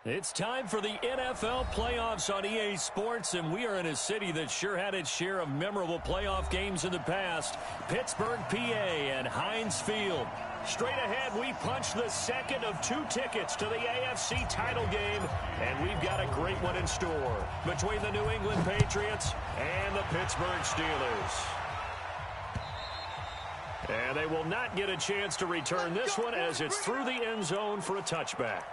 It's time for the NFL playoffs on EA Sports, and we are in a city that sure had its share of memorable playoff games in the past. Pittsburgh, PA, and Heinz Field. Straight ahead, we punch the second of 2 tickets to the AFC title game, and we've got a great one in store between the New England Patriots and the Pittsburgh Steelers. And they will not get a chance to return this one as it's through the end zone for a touchback.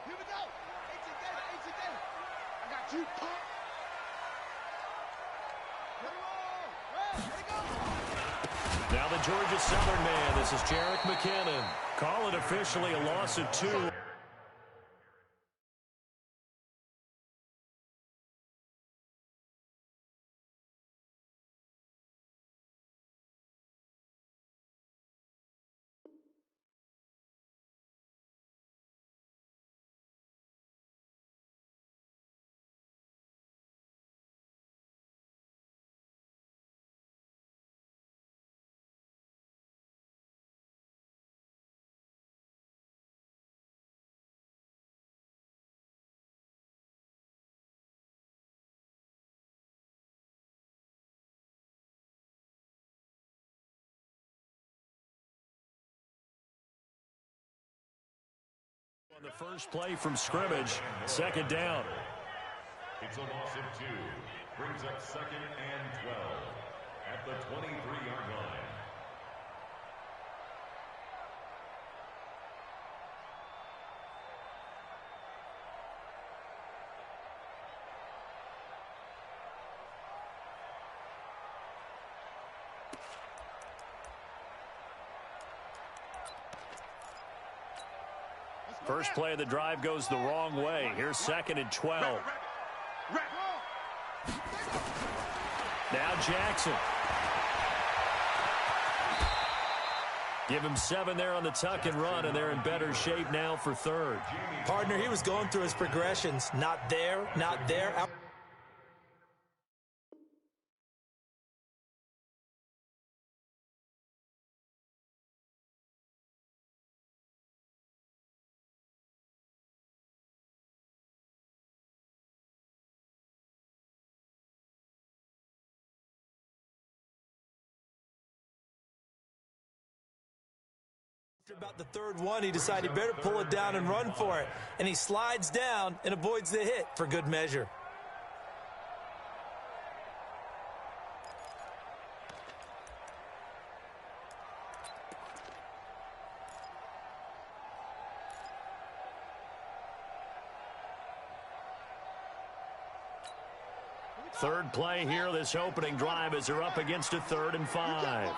Here we go. H again. I got you. Now the Georgia Southern man. This is Jerick McKinnon. Call it officially a loss of 2. On the first play from scrimmage, second down. It's a loss of 2. Brings up 2nd and 12 at the 23-yard line. First play of the drive goes the wrong way. Here's 2nd and 12. Now Jackson. Give him 7 there on the tuck and run, and they're in better shape now for 3rd. Partner, he was going through his progressions. Not there, not there. Out. About the 3rd one, he decided he better pull it down and run for it. And he slides down and avoids the hit for good measure. Third play here, this opening drive, as they're up against a 3rd and 5.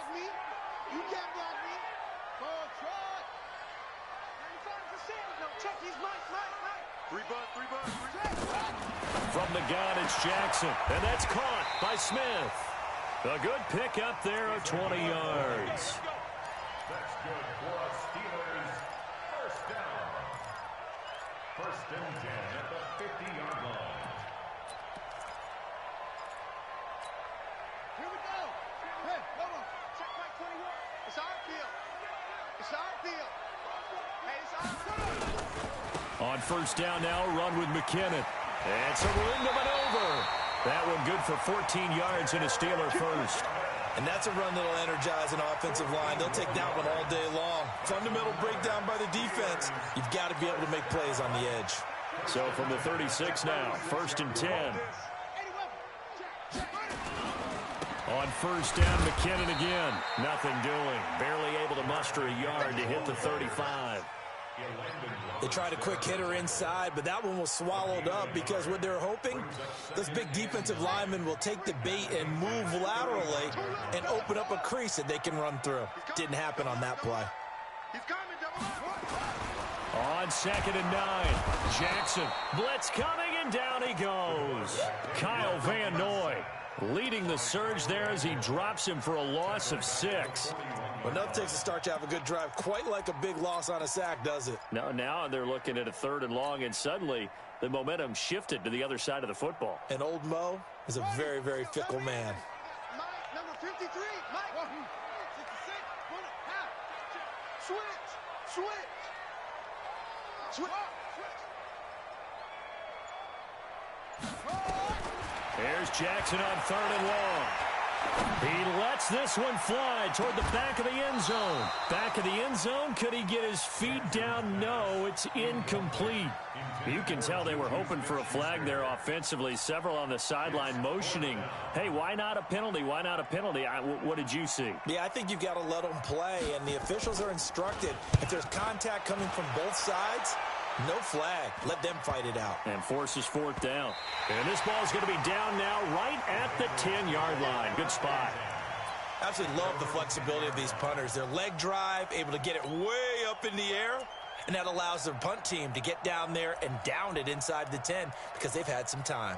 From the gun, it's Jackson, and that's caught by Smith. A good pickup there of 20 yards. That's good for a Steelers first down. 1st and 10 at the 50-yard line. Here we go. Hey, Lobo, check right 21. It's our field. It's our field. Hey, it's our field. On first down now, run with McKinnon. And so we're into maneuver. That one good for 14 yards and a Steeler first. And that's a run that'll energize an offensive line. They'll take that one all day long. Fundamental breakdown by the defense. You've got to be able to make plays on the edge. So from the 36 now, 1st and 10. On first down, McKinnon again. Nothing doing. Barely able to muster a yard to hit the 35. They tried a quick hitter inside, but that one was swallowed up because what they're hoping, those big defensive linemen will take the bait and move laterally and open up a crease that they can run through. Didn't happen on that play. On 2nd and 9, Jackson. Blitz coming, and down he goes. Kyle Van Noy leading the surge there as he drops him for a loss of 6. Well, enough takes to start to have a good drive, quite like a big loss on a sack, does it? No, now they're looking at a 3rd and long, and suddenly the momentum shifted to the other side of the football. And old Mo is a very, very fickle man. Mike, number 53. Mike. 66. Half. Switch. Here's Jackson on 3rd and long. He lets this one fly toward the back of the end zone. Back of the end zone. Could he get his feet down? No, it's incomplete. You can tell they were hoping for a flag there offensively. Several on the sideline motioning. Hey, why not a penalty? Why not a penalty? What did you see? Yeah, I think you've got to let them play, and the officials are instructed. If there's contact coming from both sides, no flag. Let them fight it out. And forces 4th down. And this ball is going to be down now right at the 10-yard line. Good spot. Absolutely love the flexibility of these punters. Their leg drive, able to get it way up in the air, and that allows their punt team to get down there and down it inside the 10 because they've had some time.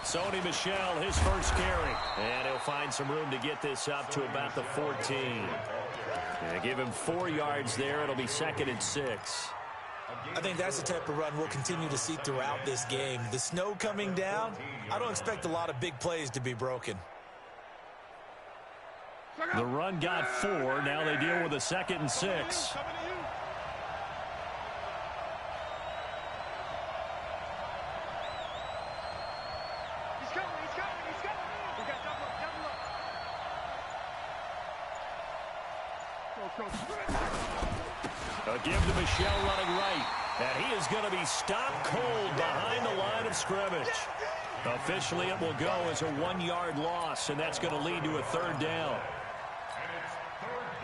Sony Michel, his first carry. And he'll find some room to get this up to about the 14. And give him 4 yards there. It'll be 2nd and 6. I think that's the type of run we'll continue to see throughout this game. The snow coming down, I don't expect a lot of big plays to be broken. The run got 4. Now they deal with a 2nd and 6. A give to Michel running right. And he is going to be stopped cold behind the line of scrimmage. Officially, it will go as a 1-yard loss, and that's going to lead to a 3rd down. And it's 3rd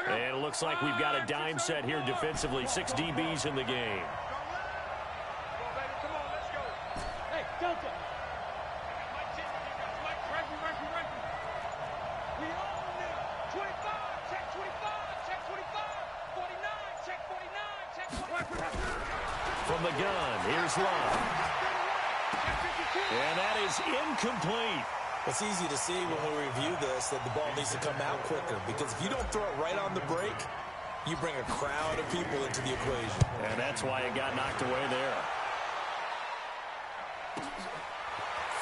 down. And it looks like we've got a dime set here defensively. 6 DBs in the game. From the gun, here's Love. And that is incomplete. It's easy to see when we review this that the ball needs to come out quicker, because if you don't throw it right on the break, you bring a crowd of people into the equation. And that's why it got knocked away there.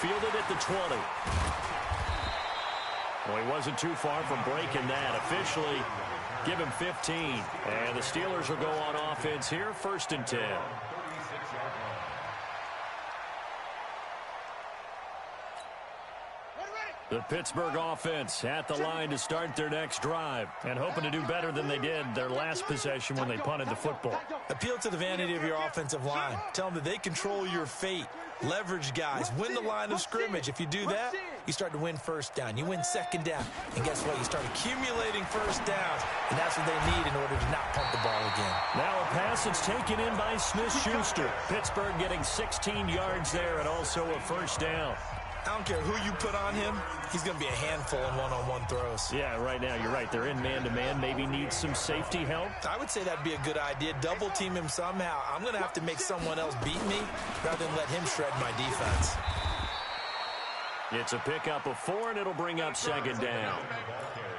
Fielded at the 20. Well, he wasn't too far from breaking that. Officially, give him 15. And the Steelers will go on offense here, 1st and 10. The Pittsburgh offense at the line to start their next drive and hoping to do better than they did their last possession when they punted the football. Appeal to the vanity of your offensive line. Tell them that they control your fate. Leverage guys. Win the line of scrimmage. If you do that, you start to win 1st down. You win 2nd down. And guess what? You start accumulating 1st downs. And that's what they need in order to not punt the ball again. Now a pass that's taken in by Smith-Schuster. Pittsburgh getting 16 yards there and also a 1st down. I don't care who you put on him. He's going to be a handful in one-on-one throws. Yeah, right now, you're right. They're in man-to-man. Maybe need some safety help. I would say that'd be a good idea. Double team him somehow. I'm going to have to make someone else beat me rather than let him shred my defense. It's a pickup of 4, and it'll bring up 2nd down.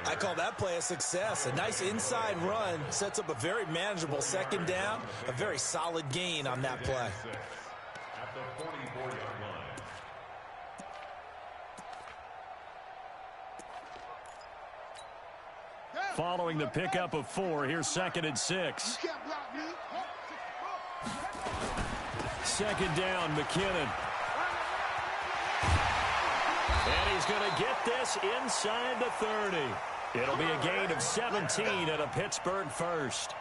I call that play a success. A nice inside run sets up a very manageable 2nd down. A very solid gain on that play. At the 44-yard line. Following the pickup of 4, here's 2nd and 6. 2nd down, McKinnon. And he's going to get this inside the 30. It'll be a gain of 17 and a Pittsburgh first.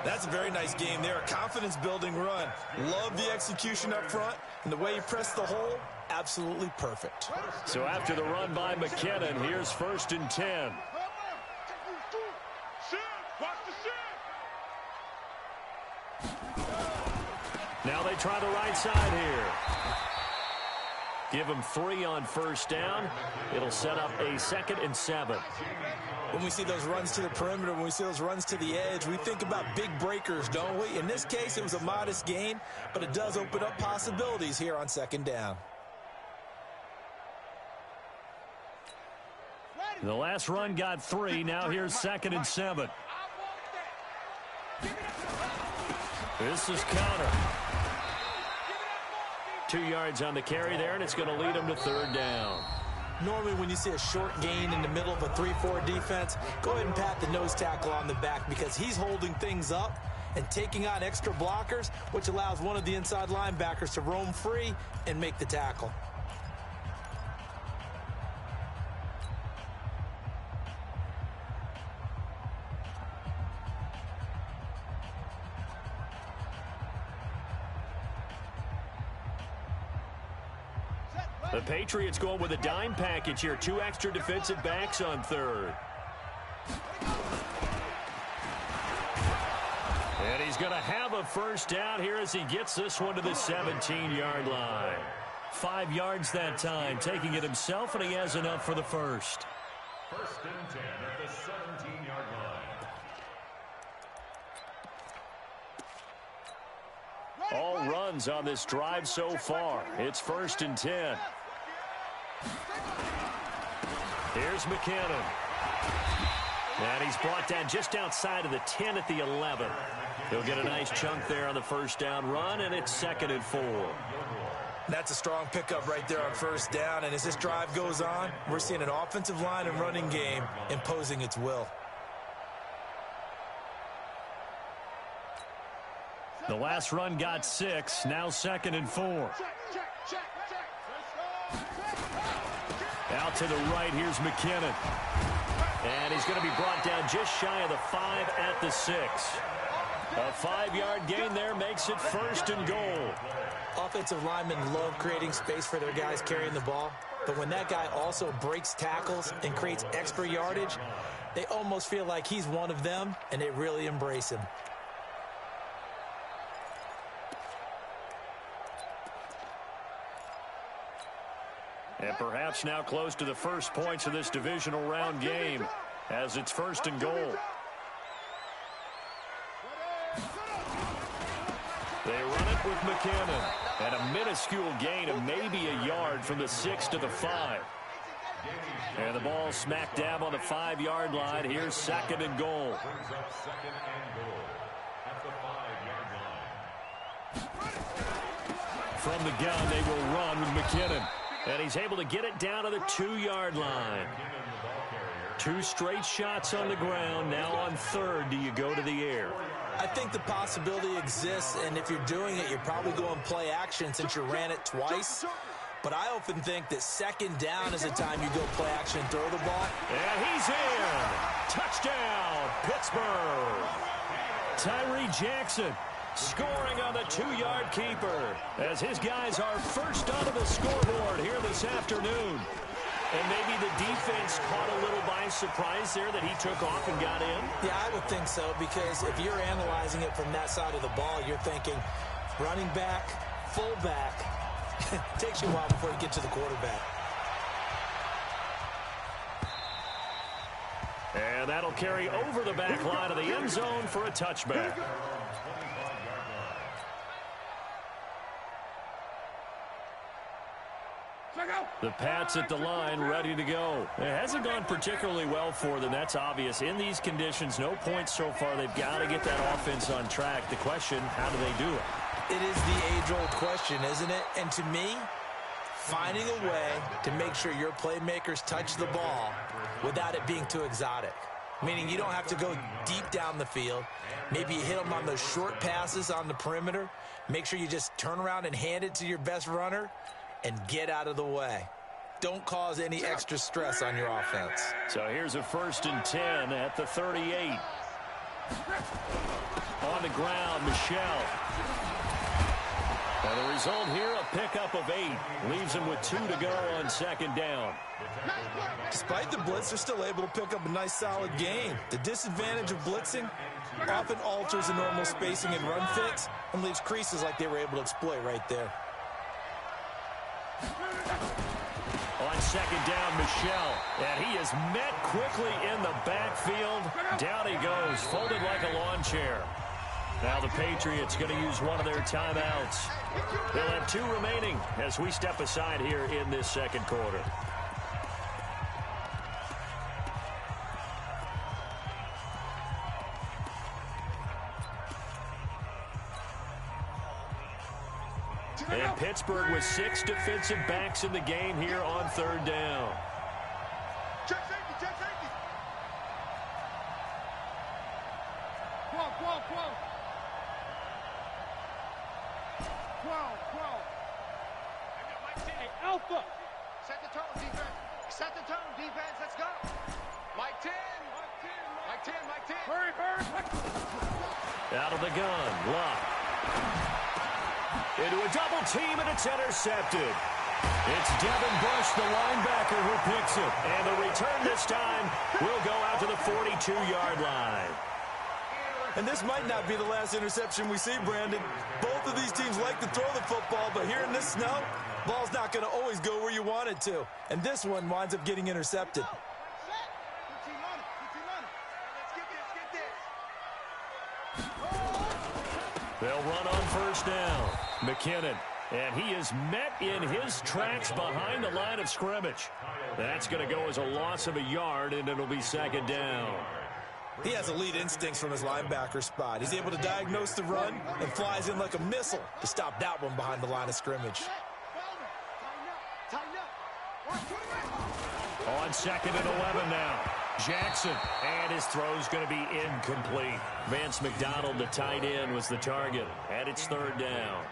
That's a very nice game there. A confidence-building run. Love the execution up front, and the way he pressed the hole, absolutely perfect. So after the run by McKinnon, here's 1st and 10. Now they try the right side here. Give him 3 on 1st down. It'll set up a 2nd and 7. When we see those runs to the perimeter, when we see those runs to the edge, we think about big breakers, don't we? In this case, it was a modest gain, but it does open up possibilities here on 2nd down. The last run got 3. Now here's 2nd and 7. This is Connor. 2 yards on the carry there, and it's going to lead him to 3rd down. Normally, when you see a short gain in the middle of a 3-4 defense, go ahead and pat the nose tackle on the back because he's holding things up and taking on extra blockers, which allows one of the inside linebackers to roam free and make the tackle. The Patriots going with a dime package here. 2 extra defensive backs on 3rd. And he's going to have a 1st down here as he gets this one to the 17-yard line. 5 yards that time, taking it himself, and he has enough for the 1st. 1st and 10 at the 17-yard line. All runs on this drive so far. It's 1st and 10. Here's McKinnon. And he's brought down just outside of the 10 at the 11. He'll get a nice chunk there on the 1st down run, and it's 2nd and 4. That's a strong pickup right there on 1st down, and as this drive goes on, we're seeing an offensive line and running game imposing its will. The last run got 6. Now 2nd and 4. Out to the right, here's McKinnon. And he's going to be brought down just shy of the 5 at the 6. A 5-yard gain there makes it 1st and goal. Offensive linemen love creating space for their guys carrying the ball, but when that guy also breaks tackles and creates extra yardage, they almost feel like he's one of them, and they really embrace him. And perhaps now close to the first points of this divisional round game as it's 1st and goal. They run it with McKinnon. And a minuscule gain of maybe a yard from the 6 to the 5. And the ball smack dab on the 5-yard line. Here's 2nd and goal. Brings up 2nd and goal at the 5-yard line. From the gun, they will run with McKinnon. And he's able to get it down to the 2-yard line. 2 straight shots on the ground. Now on 3rd, do you go to the air? I think the possibility exists, and if you're doing it, you're probably going play action since you ran it twice. But I often think that 2nd down is the time you go play action and throw the ball. And he's in. Touchdown, Pittsburgh. Tyree Jackson scoring on the 2-yard keeper as his guys are first onto the scoreboard here this afternoon. And maybe the defense caught a little by surprise there that he took off and got in? Yeah, I would think so, because if you're analyzing it from that side of the ball, you're thinking running back, fullback. Takes you a while before you get to the quarterback. And that'll carry over the back line of the end zone for a touchback. The Pats at the line, ready to go. It hasn't gone particularly well for them. That's obvious. In these conditions, no points so far. They've got to get that offense on track. The question, how do they do it? It is the age-old question, isn't it? And to me, finding a way to make sure your playmakers touch the ball without it being too exotic. Meaning you don't have to go deep down the field. Maybe you hit them on those short passes on the perimeter. Make sure you just turn around and hand it to your best runner and get out of the way. Don't cause any extra stress on your offense. So here's a 1st and 10 at the 38. On the ground, Michelle. And the result here, a pickup of 8. Leaves him with 2 to go on 2nd down. Despite the blitz, they're still able to pick up a nice, solid gain. The disadvantage of blitzing often alters the normal spacing and run fits and leaves creases like they were able to exploit right there. On 2nd down, Michelle. And he is met quickly in the backfield. Down he goes, folded like a lawn chair. Now the Patriots going to use one of their timeouts. They'll have 2 remaining as we step aside here in this 2nd quarter. And Pittsburgh with 6 defensive backs in the game here on 3rd down. Check safety, check safety. 12. 12. Hey, Alpha. Set the tone, defense. Set the tone, defense. Let's go. Mike 10. Mike 10. Hurry. Out of the gun, Luck. Into a double team, and it's intercepted. It's Devin Bush, the linebacker, who picks it. And the return this time will go out to the 42-yard line. And this might not be the last interception we see, Brandon. Both of these teams like to throw the football, but here in this snow, ball's not going to always go where you want it to. And this one winds up getting intercepted. They'll run on 1st down. McKinnon. And he is met in his tracks behind the line of scrimmage. That's going to go as a loss of a yard, and it'll be 2nd down. He has elite instincts from his linebacker spot. He's able to diagnose the run and flies in like a missile to stop that one behind the line of scrimmage. On 2nd and 11 now. Jackson, and his throw's going to be incomplete. Vance McDonald, the tight end, was the target, and it's 3rd down.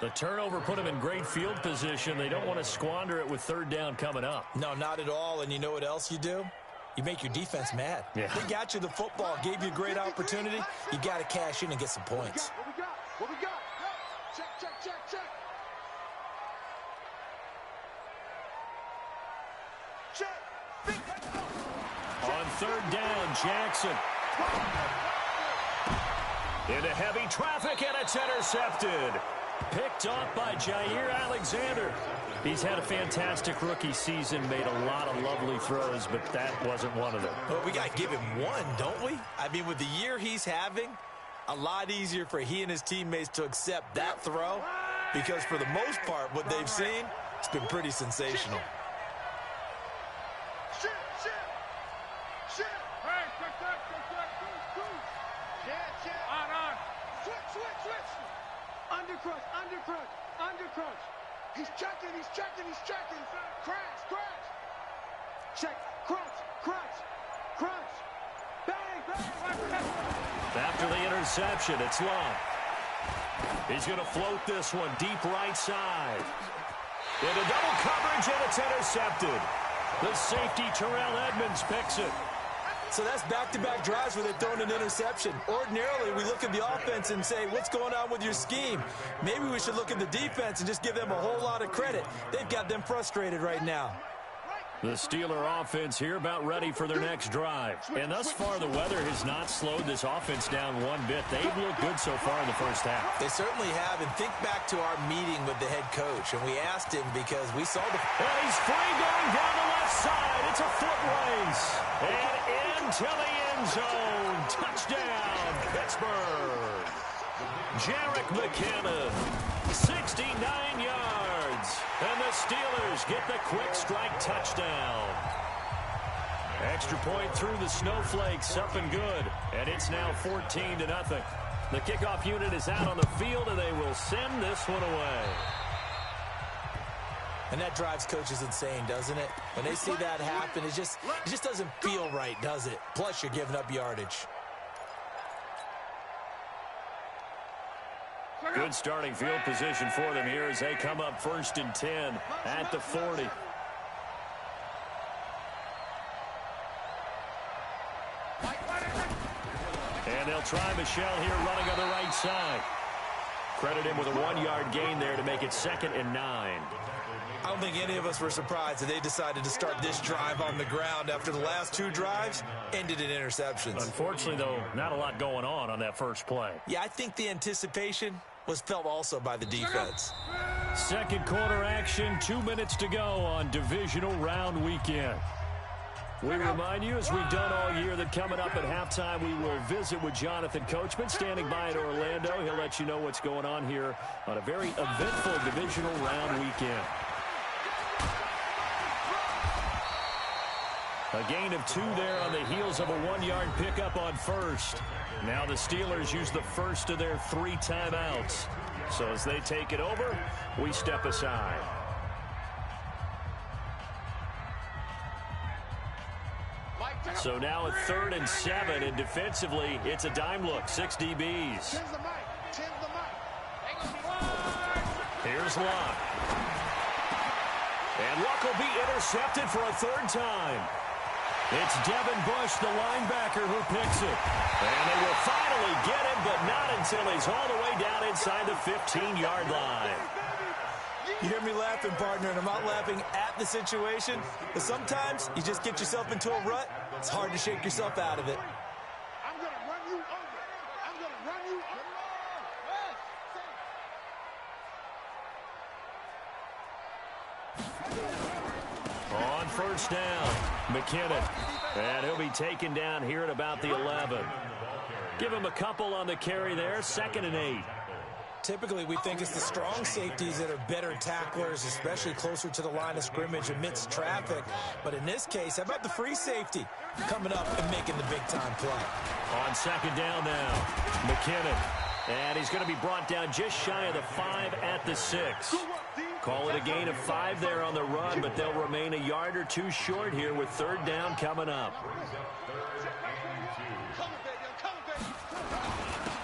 The turnover put him in great field position. They don't want to squander it with 3rd down coming up. No, not at all, and you know what else you do? You make your defense mad. Yeah. They got you the football, gave you a great opportunity. You got to cash in and get some points. What we got? Check. On 3rd down, Jackson. Into heavy traffic, and it's intercepted. Picked off by Jair Alexander. He's had a fantastic rookie season, made a lot of lovely throws, but that wasn't one of them. Well, we got to give him one, don't we? I mean, with the year he's having, a lot easier for he and his teammates to accept that throw, because for the most part, what they've seen, it's been pretty sensational. Undercrunch. He's checking. Crash. Check. Crunch. Bang. After the interception, it's Long. He's going to float this one deep right side. Into double coverage, and it's intercepted. The safety, Terrell Edmonds, picks it. So that's back-to-back drives where they've thrown an interception. Ordinarily, we look at the offense and say, what's going on with your scheme? Maybe we should look at the defense and just give them a whole lot of credit. They've got them frustrated right now. The Steeler offense here about ready for their next drive. And thus far, the weather has not slowed this offense down one bit. They've looked good so far in the first half. They certainly have. And think back to our meeting with the head coach. And we asked him because we saw the... Well, he's free going down the left side. It's a foot race. And into the end zone. Touchdown, Pittsburgh. Jarek McKinnon, 69 yards. And the Steelers get the quick strike touchdown. Extra point through the snowflakes, up and good. And it's now 14-0. The kickoff unit is out on the field, and they will send this one away. And that drives coaches insane, doesn't it? When they see that happen, it just doesn't feel right, does it? Plus, you're giving up yardage. Good starting field position for them here as they come up 1st and 10 at the 40. And they'll try Michelle here running on the right side. Credit him with a 1-yard gain there to make it 2nd and 9. I don't think any of us were surprised that they decided to start this drive on the ground after the last 2 drives ended in interceptions. Unfortunately, though, not a lot going on that first play. Yeah, I think the anticipation was felt also by the defense. Second quarter action, 2 minutes to go on divisional round weekend. We remind you, as we've done all year, that coming up at halftime, we will visit with Jonathan Coachman, standing by in Orlando. He'll let you know what's going on here on a very eventful divisional round weekend. A gain of 2 there on the heels of a 1-yard pickup on first. Now the Steelers use the first of their 3 timeouts. So as they take it over, we step aside. So now at 3rd and 7, and defensively, it's a dime look, 6 DBs. Here's Luck. And Luck will be intercepted for a 3rd time. It's Devin Bush, the linebacker, who picks it. And they will finally get him, but not until he's all the way down inside the 15-yard line. You hear me laughing, partner, and I'm not laughing at the situation, but sometimes you just get yourself into a rut. It's hard to shake yourself out of it. I'm going to run you over. I'm going to run you over. On first down, McKinnon. And he'll be taken down here at about the 11. Give him a couple on the carry there, 2nd and 8. Typically, we think it's the strong safeties that are better tacklers, especially closer to the line of scrimmage amidst traffic. But in this case, how about the free safety coming up and making the big-time play? On 2nd down now, McKinnon. And he's going to be brought down just shy of the 5 at the 6. Call it a gain of 5 there on the run, but they'll remain a yard or 2 short here with 3rd down coming up.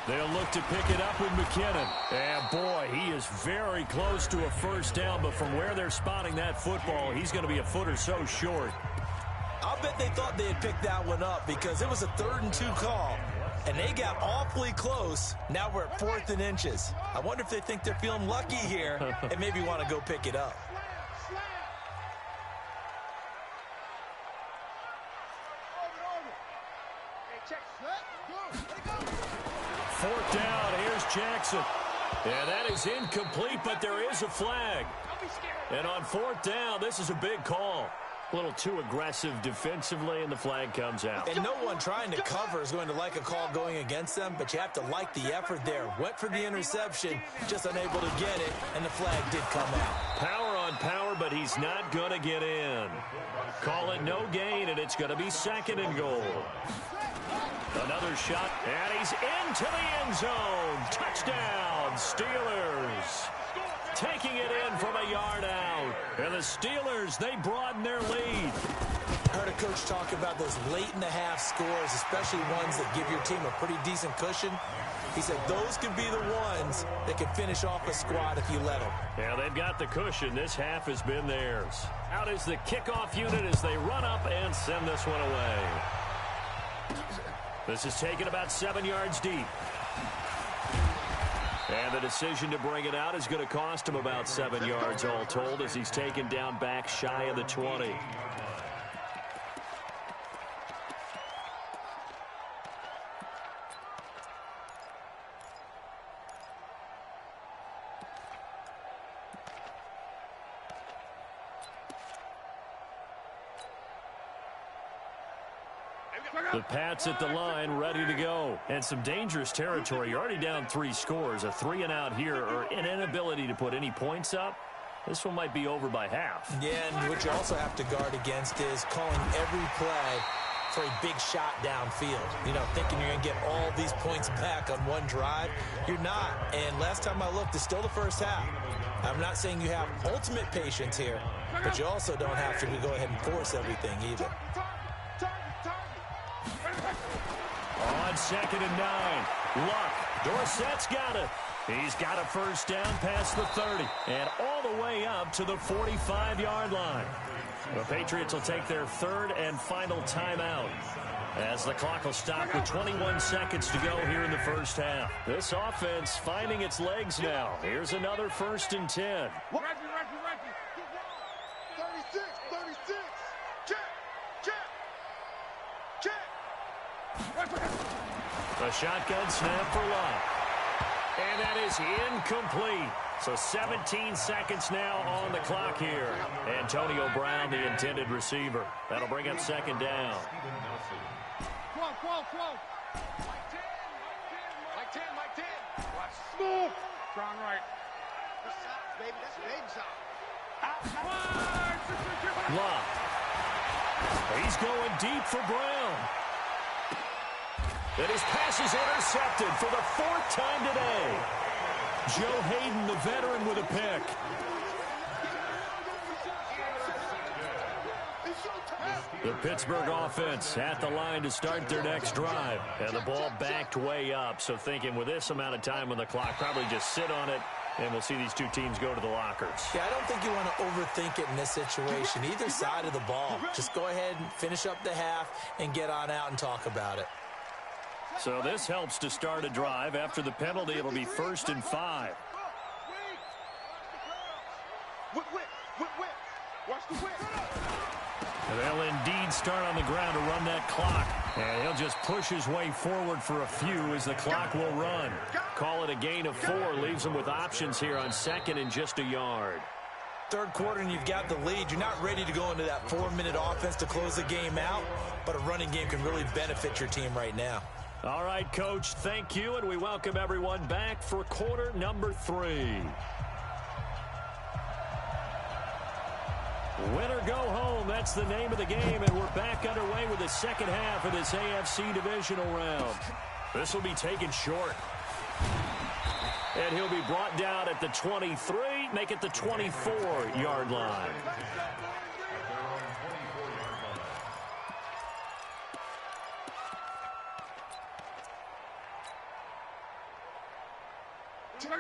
They'll look to pick it up with McKinnon. And, boy, he is very close to a first down, but from where they're spotting that football, he's going to be a foot or so short. I'll bet they thought they had picked that one up because it was a 3rd and 2 call, and they got awfully close. Now we're at 4th and inches. I wonder if they think they're feeling lucky here and maybe want to go pick it up. Fourth down, here's Jackson. And that is incomplete, but there is a flag. And on 4th down, this is a big call. A little too aggressive defensively, and the flag comes out. And no one trying to cover is going to like a call going against them, but you have to like the effort there. Went for the interception, just unable to get it, and the flag did come out. Power on power, but he's not going to get in. Call it no gain, and it's going to be 2nd and goal. Another shot, and he's into the end zone. Touchdown, Steelers. Taking it in from a yard out. And the Steelers, they broaden their lead. I heard a coach talk about those late-in-the-half scores, especially ones that give your team a pretty decent cushion. He said those could be the ones that can finish off a squad if you let them. Yeah, they've got the cushion. This half has been theirs. Out is the kickoff unit as they run up and send this one away. This is taken about 7 yards deep. And the decision to bring it out is going to cost him about 7 yards all told as he's taken down back shy of the 20. The Pats at the line, ready to go. And some dangerous territory. You're already down 3 scores. A 3 and out here, or an inability to put any points up. This one might be over by half. Yeah, and what you also have to guard against is calling every play for a big shot downfield. You know, thinking you're going to get all these points back on one drive. You're not. And last time I looked, it's still the first half. I'm not saying you have ultimate patience here, but you also don't have to go ahead and force everything either. On 2nd and 9, Luck. Dorsett's got it. He's got a first down past the 30 and all the way up to the 45-yard line. The Patriots will take their third and final timeout as the clock will stop with 21 seconds to go here in the first half. This offense finding its legs now. Here's another 1st and 10. 36, 36. Check, check, check. A shotgun snap for Love. And that is incomplete. So 17 seconds now on the clock here. Antonio Brown, the intended receiver. That'll bring up 2nd down. Flow. Mike 10. Watch. Smooth. Strong right. That's side, baby. That's baby side. Love. He's going deep for Brown. And his pass is intercepted for the 4th time today. Joe Hayden, the veteran, with a pick. The Pittsburgh offense at the line to start their next drive. And the ball backed way up. So thinking with this amount of time on the clock, probably just sit on it, and we'll see these two teams go to the lockers. Yeah, I don't think you want to overthink it in this situation. Either side of the ball. Just go ahead and finish up the half and get on out and talk about it. So this helps to start a drive. After the penalty, it'll be 1st and 5. Whip. Watch the whip. They'll indeed start on the ground to run that clock. And he'll just push his way forward for a few as the clock will run. Call it a gain of 4. Leaves them with options here on 2nd and just a yard. 3rd quarter and you've got the lead. You're not ready to go into that 4-minute offense to close the game out. But a running game can really benefit your team right now. All right, Coach, thank you. And we welcome everyone back for quarter number 3. Win or go home, that's the name of the game, and we're back underway with the 2nd half of this AFC divisional round. This will be taken short. And he'll be brought down at the 23, make it the 24-yard line.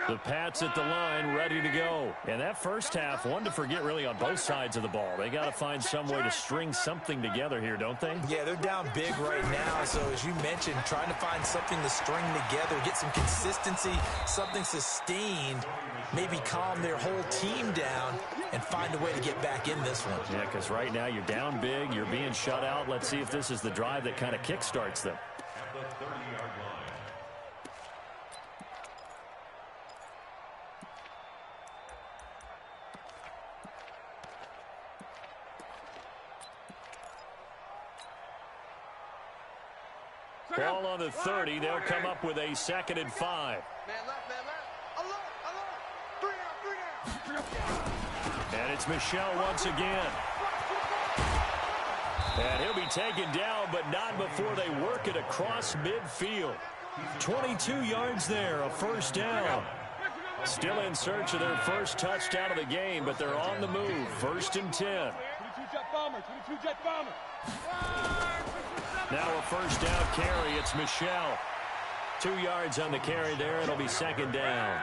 The Pats at the line, ready to go. And that first half, one to forget really on both sides of the ball. They got to find some way to string something together here, don't they? Yeah, they're down big right now. So as you mentioned, trying to find something to string together, get some consistency, something sustained, maybe calm their whole team down and find a way to get back in this one. Yeah, because right now you're down big, you're being shut out. Let's see if this is the drive that kind of kickstarts them. At the 30-yard line. Ball on the 30. They'll come up with a 2nd and 5. Man left. Alert. 3 down. And it's Michel once again. And he'll be taken down, but not before they work it across midfield. 22 yards there, a 1st down. Still in search of their first touchdown of the game, but they're on the move. 1st and 10. 22 jet bomber. Now a 1st down carry. It's Michel. 2 yards on the carry there. It'll be 2nd down.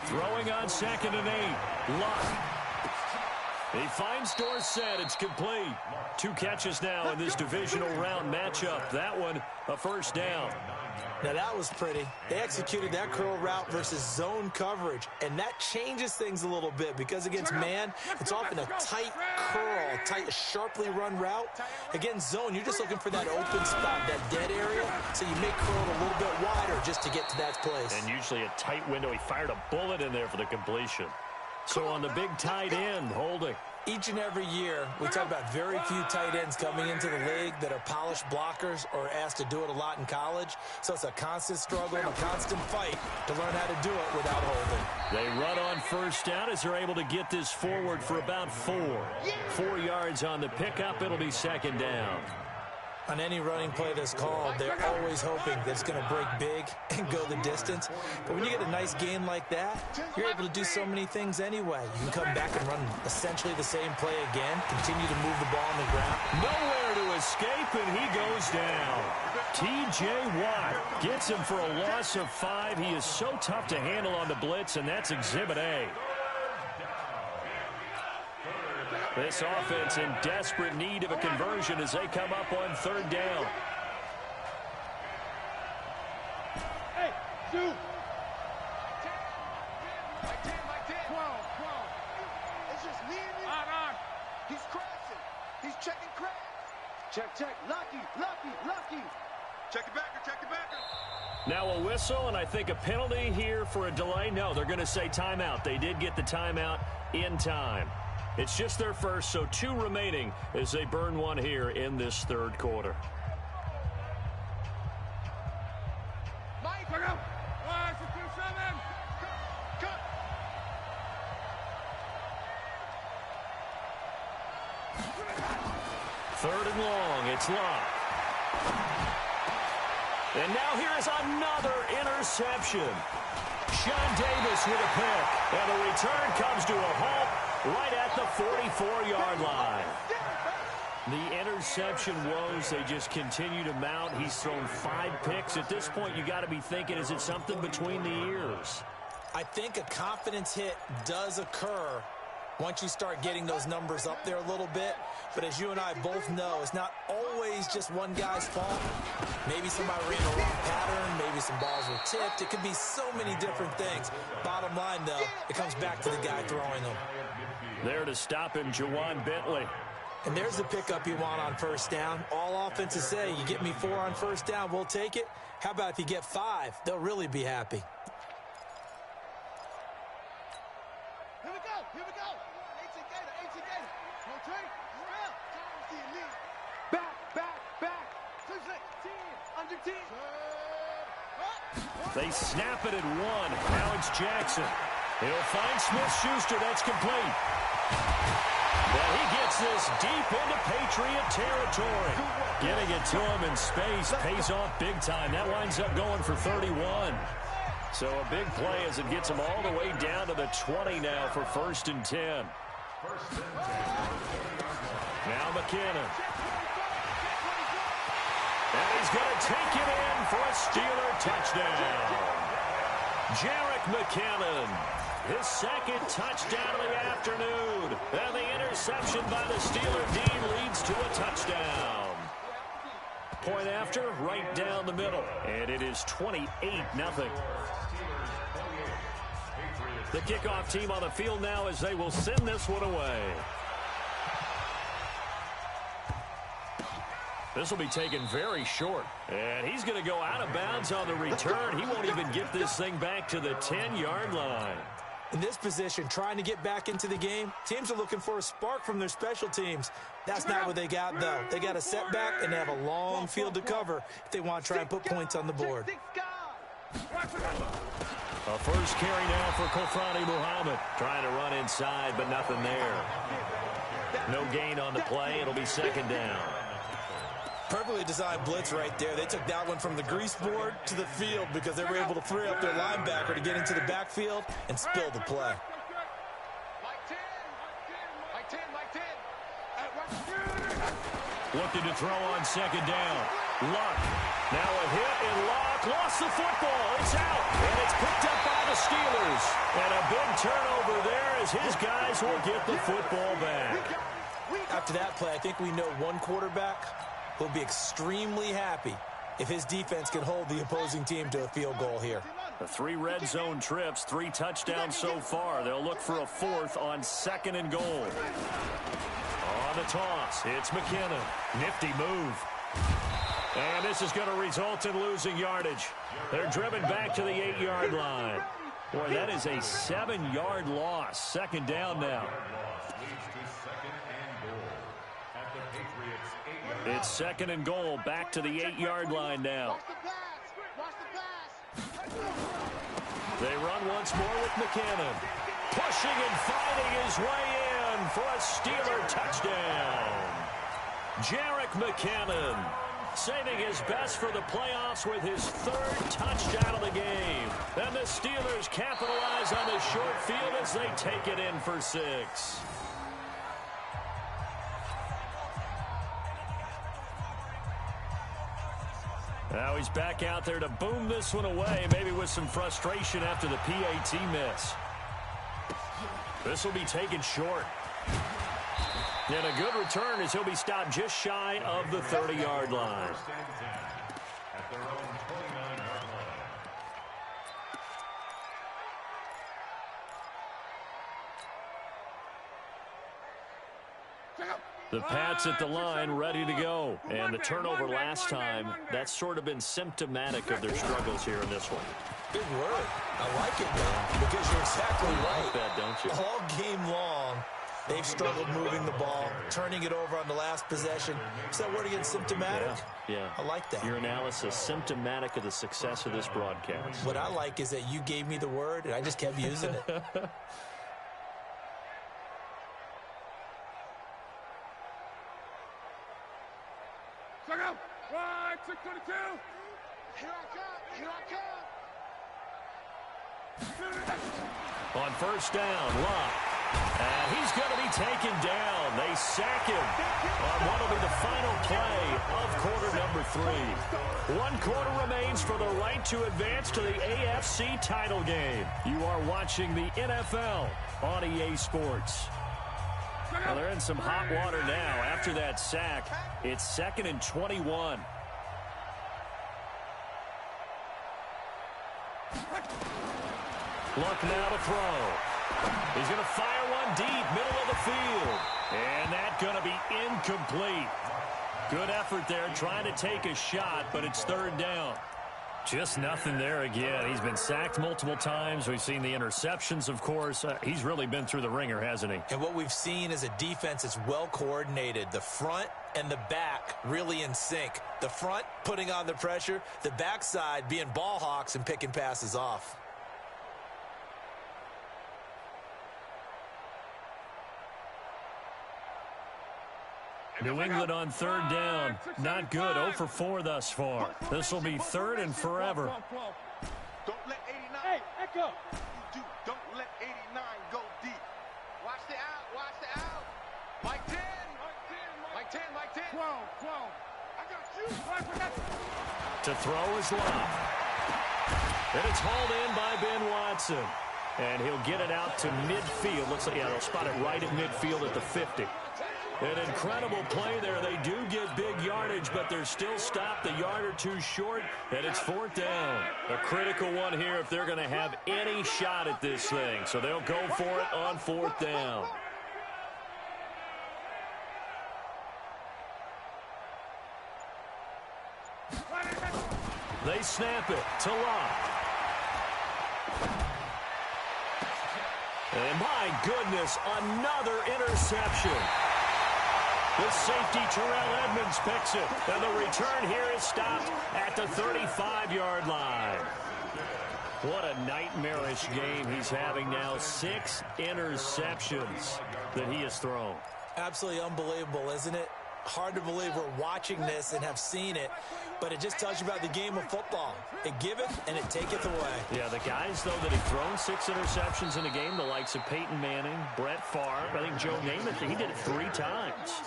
Throwing on 2nd and 8. Luck. He finds Dorsett. It's complete. 2 catches now in this divisional round matchup. That one, a 1st down. Now that was pretty. They executed that curl route versus zone coverage, and that changes things a little bit because against man, it's often a tight curl, tight, sharply run route. Against zone, you're just looking for that open spot, that dead area, so you make curl a little bit wider just to get to that place. And usually a tight window. He fired a bullet in there for the completion. So on the big tight end, holding. Each and every year, we talk about very few tight ends coming into the league that are polished blockers or asked to do it a lot in college. So it's a constant struggle and a constant fight to learn how to do it without holding. They run on 1st down as they're able to get this forward for about 4. 4 yards on the pickup. It'll be 2nd down. On any running play that's called, they're always hoping that it's going to break big and go the distance. But when you get a nice gain like that, you're able to do so many things anyway. You can come back and run essentially the same play again, continue to move the ball on the ground. Nowhere to escape, and he goes down. T.J. Watt gets him for a loss of 5. He is so tough to handle on the blitz, and that's Exhibit A. This offense in desperate need of a conversion as they come up on 3rd down. Hey, shoot. 10. 12. It's just me and you. On. He's crashing. He's checking crash. Check. Lucky. Check the backer. Now a whistle, and I think a penalty here for a delay. No, they're going to say timeout. They did get the timeout in time. It's just their first, so 2 remaining as they burn one here in this 3rd quarter. Mike, go. 1, 2, 7. Cut. Third and long. It's Locke. And now here is another interception. Sean Davis with a pick. And the return comes to a halt right at the 44-yard line. The interception woes, they just continue to mount. He's thrown 5 picks. At this point, you got to be thinking, is it something between the ears? I think a confidence hit does occur once you start getting those numbers up there a little bit. But as you and I both know, it's not always just one guy's fault. Maybe somebody ran the wrong pattern. Maybe some balls were tipped. It could be so many different things. Bottom line, though, it comes back to the guy throwing them. There to stop him, Jawan Bentley. And there's the pickup you want on 1st down. All offenses say, you get me 4 on 1st down, we'll take it. How about if you get 5? They'll really be happy. Here we go. 18 Gator. No trade. Back. 2 6. 10. Under 10. They snap it at 1. Now it's Jackson. He'll find Smith-Schuster. That's complete. Well, he gets this deep into Patriot territory. Getting it to him in space pays off big time. That winds up going for 31. So a big play as it gets him all the way down to the 20 now for 1st and 10. Now McKinnon. And he's going to take it in for a Steeler touchdown. Jerick McKinnon, his 2nd touchdown of the afternoon. And the interception by the Steeler D leads to a touchdown. Point after, right down the middle. And it is 28-0. The kickoff team on the field now as they will send this one away. This will be taken very short. And he's going to go out of bounds on the return. He won't even get this thing back to the 10-yard line. In this position, trying to get back into the game, teams are looking for a spark from their special teams. That's not what they got, though. They got a setback, and they have a long field to cover if they want to try and put points on the board. A first carry now for Kofrani Muhammad. Trying to run inside, but nothing there. No gain on the play. It'll be 2nd down. Perfectly designed blitz right there. They took that one from the grease board to the field because they were able to free up their linebacker to get into the backfield and spill the play. Looking to throw on 2nd down. Luck. Now a hit, and Luck lost the football. It's out, and it's picked up by the Steelers. And a big turnover there as his guys will get the football back. After that play, I think we know one quarterback will be extremely happy if his defense can hold the opposing team to a field goal here. The 3 red zone trips, 3 touchdowns so far. They'll look for a 4th on 2nd and goal. On the toss, it's McKinnon. Nifty move. And this is going to result in losing yardage. They're driven back to the 8-yard line. Boy, that is a 7-yard loss. 2nd down now. It's 2nd and goal, back to the 8-yard line now. They run once more with McKinnon. Pushing and fighting his way in for a Steeler touchdown. Jerick McKinnon, saving his best for the playoffs with his 3rd touchdown of the game. And the Steelers capitalize on the short field as they take it in for 6. Now he's back out there to boom this one away, maybe with some frustration after the PAT miss. This will be taken short. And a good return as he'll be stopped just shy of the 30-yard line. At their own 29-yard line. The Pats at the line ready to go. And the turnover last time, that's sort of been symptomatic of their struggles here in this one. Big word. I like it, man, because you're exactly right. Like that, don't you? All game long, they've struggled moving the ball, turning it over on the last possession. Is that word again, symptomatic? Yeah. I like that. Your analysis, symptomatic of the success of this broadcast. What I like is that you gave me the word, and I just kept using it. Check out. 622. Here I come. Here I come. On first down, Locke. And he's going to be taken down. They sack him on what will be the final play of quarter number 3. 1 quarter remains for the right to advance to the AFC title game. You are watching the NFL on EA Sports. Well, they're in some hot water now. After that sack, it's 2nd and 21. Luck now to throw. He's going to fire one deep, middle of the field. And that's going to be incomplete. Good effort there, trying to take a shot, but it's 3rd down. Just nothing there again. He's been sacked multiple times. We've seen the interceptions, of course. He's really been through the ringer, hasn't he? And what we've seen is a defense that's well coordinated. The front and the back really in sync. The front putting on the pressure, the backside being ball hawks and picking passes off. New England on 3rd down. Not good. 0 for 4 thus far. This will be 3rd and forever. Don't let 89. Hey, echo. You do. Don't let 89 go deep. Watch the out. Watch the out. Mike 10. Mike 10. Mike 10. 12. I got you. To throw is Locke. And it's hauled in by Ben Watson. And he'll get it out to midfield. Looks like, yeah, they'll spot it right at midfield at the 50. An incredible play there. They do get big yardage, but they're still stopped a yard or two short, and it's 4th down. A critical one here if they're going to have any shot at this thing. So they'll go for it on 4th down. They snap it to Locke. And my goodness, another interception. The safety, Terrell Edmonds, picks it. And the return here is stopped at the 35-yard line. What a nightmarish game he's having now. 6 interceptions that he has thrown. Absolutely unbelievable, isn't it? Hard to believe we're watching this and have seen it, but it just tells you about the game of football. It giveth and it taketh away. Yeah, the guys, though, that have thrown 6 interceptions in a game, the likes of Peyton Manning, Brett Favre, I think Joe Namath, he did it 3 times.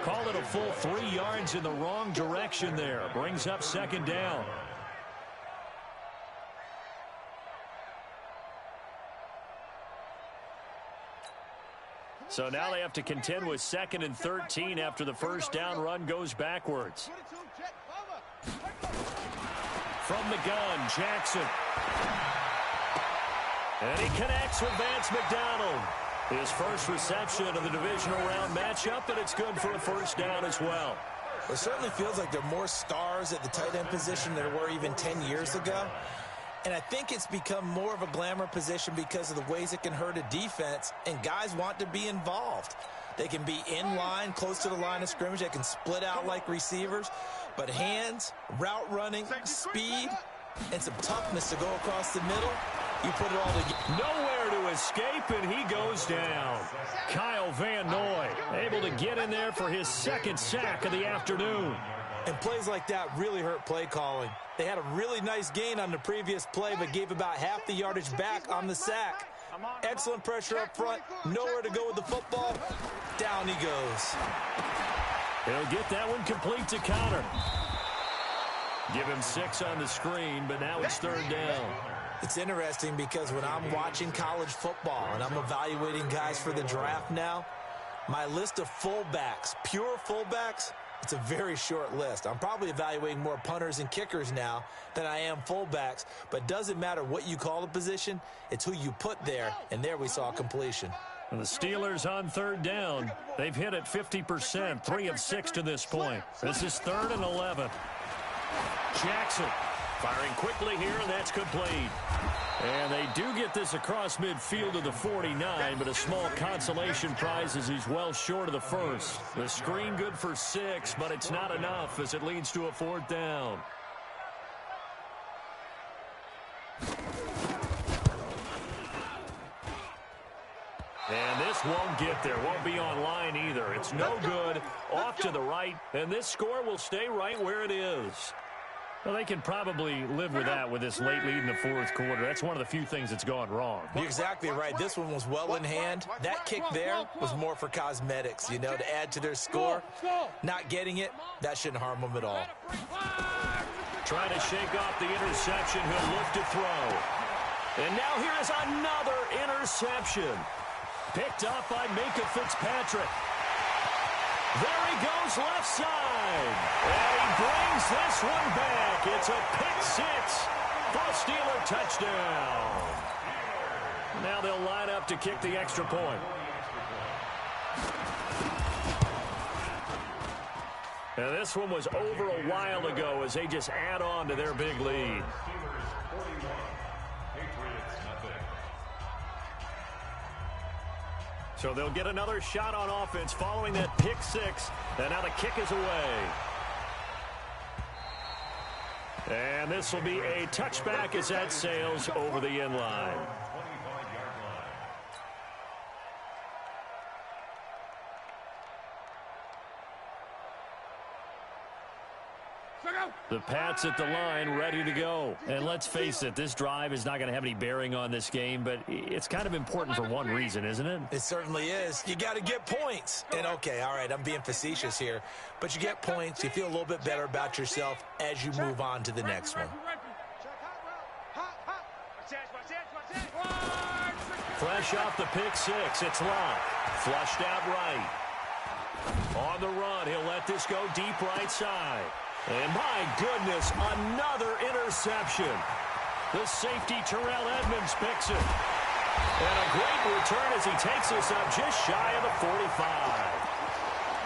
Called it a full 3 yards in the wrong direction there. Brings up 2nd down. So now they have to contend with 2nd and 13 after the first down run goes backwards. From the gun, Jackson. And he connects with Vance McDonald. His first reception of the divisional round matchup, and it's good for a first down as well. It certainly feels like there are more stars at the tight end position than there were even 10 years ago. And I think it's become more of a glamour position because of the ways it can hurt a defense, and guys want to be involved. They can be in line, close to the line of scrimmage. They can split out like receivers. But hands, route running, speed, and some toughness to go across the middle, you put it all together. Nowhere to escape, and he goes down. Kyle Van Noy able to get in there for his 2nd sack of the afternoon. And plays like that really hurt play calling. They had a really nice gain on the previous play, but gave about half the yardage back on the sack. Excellent pressure up front. Nowhere to go with the football. Down he goes. He'll get that one complete to Connor. Give him 6 on the screen, but now it's 3rd down. It's interesting because when I'm watching college football and I'm evaluating guys for the draft now, my list of fullbacks, pure fullbacks, it's a very short list. I'm probably evaluating more punters and kickers now than I am fullbacks, but it doesn't matter what you call the position, it's who you put there, and there we saw completion. And the Steelers on 3rd down. They've hit it 50%, 3 of 6 to this point. This is 3rd and 11. Jackson firing quickly here, and that's complete. And they do get this across midfield to the 49, but a small consolation prize as he's well short of the first. The screen good for 6, but it's not enough as it leads to a 4th down. And this won't get there. Won't be online either. It's no good. Off to the right, and this score will stay right where it is. Well, they can probably live with that with this late lead in the 4th quarter. That's one of the few things that's gone wrong. You're exactly right. This one was well in hand. That kick there was more for cosmetics, you know, to add to their score. Not getting it, that shouldn't harm them at all. Trying to shake off the interception. He'll look to throw. And now here is another interception. Picked up by Micah Fitzpatrick. There he goes left side. And he brings this one back. It's a pick 6 for a Steeler touchdown. Now they'll line up to kick the extra point. Now this one was over a while ago as they just add on to their big lead. So they'll get another shot on offense following that pick 6. And now the kick is away. And this will be a touchback as that sails over the end line. The Pats at the line, ready to go. And let's face it, this drive is not going to have any bearing on this game, but it's kind of important for one reason, isn't it? It certainly is. You got to get points. And, okay, all right, I'm being facetious here, but you get points. You feel a little bit better about yourself as you move on to the next one. Fresh off the pick 6, it's locked. Flushed out right. On the run, he'll let this go deep right side. And my goodness, another interception. The safety Terrell Edmonds picks it. And a great return as he takes us up just shy of the 45.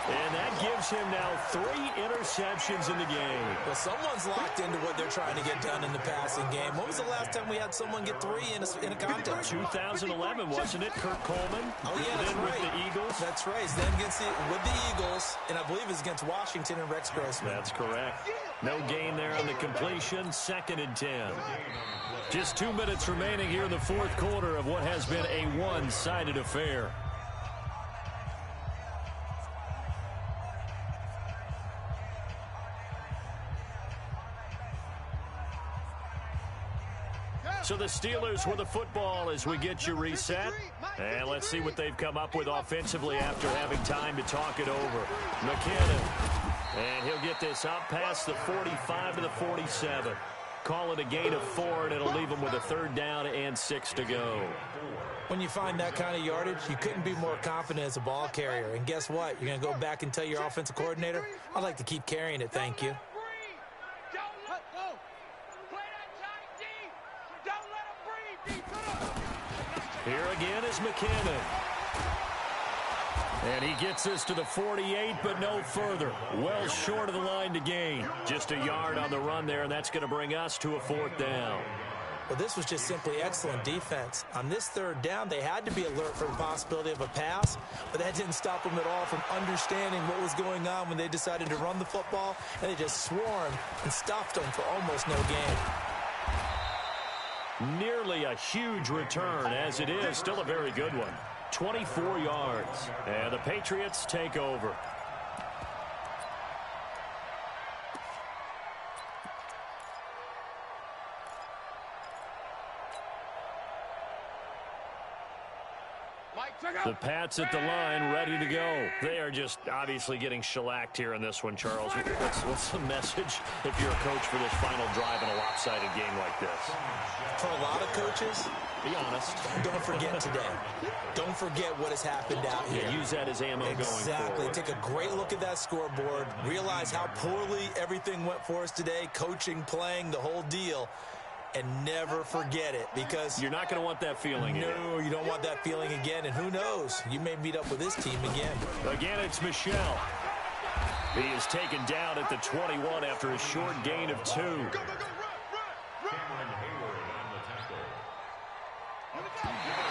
And that gives him now 3 interceptions in the game. Well, someone's locked into what they're trying to get done in the passing game. When was the last time we had someone get 3 in a contest? 2011, wasn't it? Kurt Coleman. Oh, yeah, that's then right. With the Eagles. That's right. Then with the Eagles, and I believe it's against Washington and Rex Grossman. That's correct. No gain there on the completion. 2nd and 10. Just 2 minutes remaining here in the 4th quarter of what has been a one-sided affair. So the Steelers with the football as we get you reset. And let's see what they've come up with offensively after having time to talk it over. McKinnon. And he'll get this up past the 45 to the 47. Call it a gain of 4, and it'll leave them with a 3rd down and 6 to go. When you find that kind of yardage, you couldn't be more confident as a ball carrier. And guess what? You're going to go back and tell your offensive coordinator, I'd like to keep carrying it, thank you. Here again is McKinnon. And he gets this to the 48, but no further. Well short of the line to gain. Just a yard on the run there, and that's going to bring us to a 4th down. Well, this was just simply excellent defense. On this 3rd down, they had to be alert for the possibility of a pass, but that didn't stop them at all from understanding what was going on when they decided to run the football, and they just swarmed and stuffed them for almost no gain. Nearly a huge return, as it is still a very good one. 24 yards. And the Patriots take over. The Pats at the line, ready to go. They are just obviously getting shellacked here in this one, Charles. What's the message if you're a coach for this final drive in a lopsided game like this? For a lot of coaches, be honest. Don't forget today. Don't forget what has happened out here. Yeah, use that as ammo going forward. Exactly. Take a great look at that scoreboard. Realize how poorly everything went for us today. Coaching, playing, the whole deal. And never forget it, because you're not going to want that feeling again. No, you don't want that feeling again. And who knows? You may meet up with this team again. Again, it's Michel. He is taken down at the 21 after a short gain of 2. Cameron Hayward on the tackle.